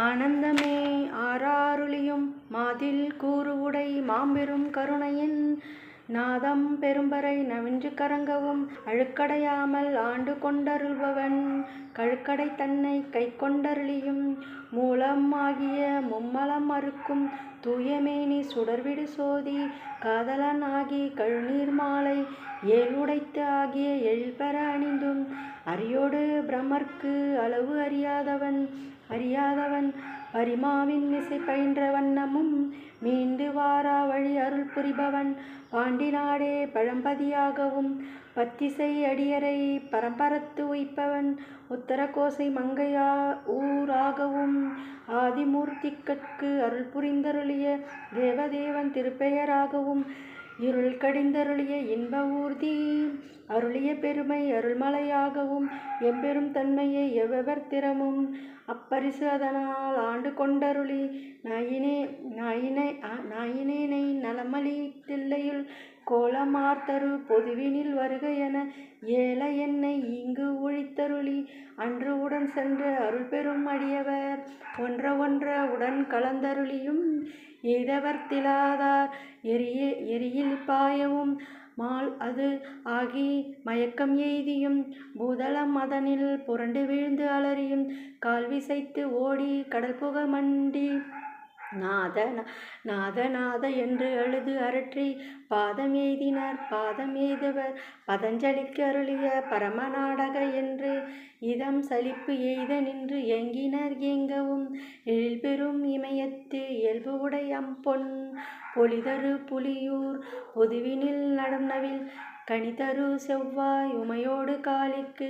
ஆனந்தமே ஆறாருளியும் மாதில் கூறுவுடை மாம்பெரும் கருணையின் நாதம் பெரும்பறை நவின்று கரங்கவும் அழுக்கடையாமல் ஆண்டு கொண்டருள்பவன் கழுக்கடை தன்னை கை கொண்டருளியும் மூலம் ஆகிய மும்மலம் அறுக்கும் தூயமேனி சுடர்விடு சோதி காதலன் ஆகி கழுநீர் மாலை ஏழுடைத்து ஆகிய எழில்பெற அணிந்தும் அரியோடு பிரமர்க்கு அளவு அறியாதவன் பரிமாவின் இசை பயின்ற வண்ணமும் மீண்டு வாரா வழி அருள் புரிபவன் பாண்டி நாடே பழம்பதியாகவும் பத்திசை அடியரை பரம்பரத்து உய்ப்பவன் உத்தர கோசை மங்கையா ஊராகவும் ஆதிமூர்த்திக்கு அருள் புரிந்தருளிய தேவதேவன் திருப்பெயராகவும் இருள் கடிந்தருளிய இன்ப ஊர்தி அருளிய பெருமை அருள்மலையாகவும் எம்பெரும் தன்மையை எவ்வெவர் திறமும் அப்பரிசு அதனால் ஆண்டு கொண்டருளி நாயினேனை நலமளி தில்லையுள் கோலமார்த்தரு பொதுவினில் வருக என ஏல என்னை இங்கு ஒழித்தருளி அன்று உடன் சென்ற அருள் பெரும் அடியவர் ஒன்ற உடன் கலந்தருளியும் எய்தவர் திலாதார் எரியில் பாயவும் மால் அது ஆகி மயக்கம் எய்தியும் பூதளம் அதனில் புரண்டு வீழ்ந்து அலறியும் கால்விசைத்து ஓடி கடல் புக மண்டி நாத என்று அழுது அரற்றி பாதம் எய்தினர் பாதம் எய்தவர் பதஞ்சலிக்கு அருளிய பரமநாடக என்று இதம் சலிப்பு எய்த நின்று ஏங்கினர் ஏங்கவும் எழில் பெரும் இமயத்து இயல்பு உடை அம்பொன் பொலிதரு புலியூர் பொதுவினில் நடனவில் கனிதரு செவ்வாய் உமையோடு காளிக்கு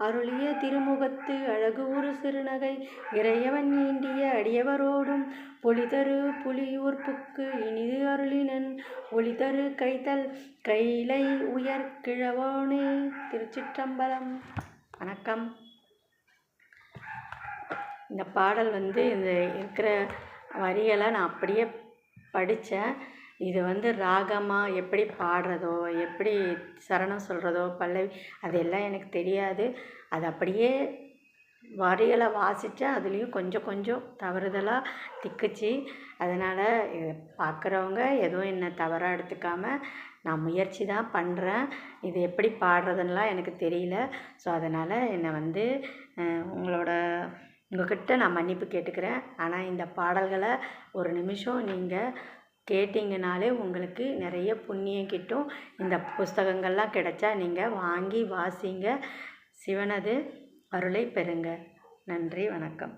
அருளிய திருமுகத்து அழகு ஒரு சிறுநகை இறையவன் ஈண்டிய அடியவரோடும் பொலிதரு புலியூர் புக்கு இனிது அருளினன் ஒளிதரு கைலை உயர் கிழவோனே. திருச்சிற்றம்பலம். வணக்கம். இந்த பாடல் இந்த இருக்கிற வரிகளை நான் அப்படியே படித்தேன். இது ராகமாக எப்படி பாடுறதோ, எப்படி சரணம் சொல்கிறதோ, பல்லவி அதெல்லாம் எனக்கு தெரியாது. அது அப்படியே வரிகளை வாசித்தேன். அதுலேயும் கொஞ்சம் தவறுதலாக திக்குச்சு. அதனால் பார்க்குறவங்க எதுவும் என்னை தவறாக எடுத்துக்காமல் நான் முயற்சி தான் பண்ணுறேன். இது எப்படி பாடுறதுன்னெலாம் எனக்கு தெரியல. ஸோ அதனால் என்னை உங்கள்கிட்ட நான் மன்னிப்பு கேட்டுக்கிறேன். ஆனால் இந்த பாடல்களை ஒரு நிமிஷம் நீங்கள் கேட்டிங்கனாலே உங்களுக்கு நிறைய புண்ணியம் கிட்டும். இந்த புஸ்தகங்கள்லாம் கிடைச்சா நீங்கள் வாங்கி வாசிங்க. சிவனது அருளை பெறுங்க. நன்றி. வணக்கம்.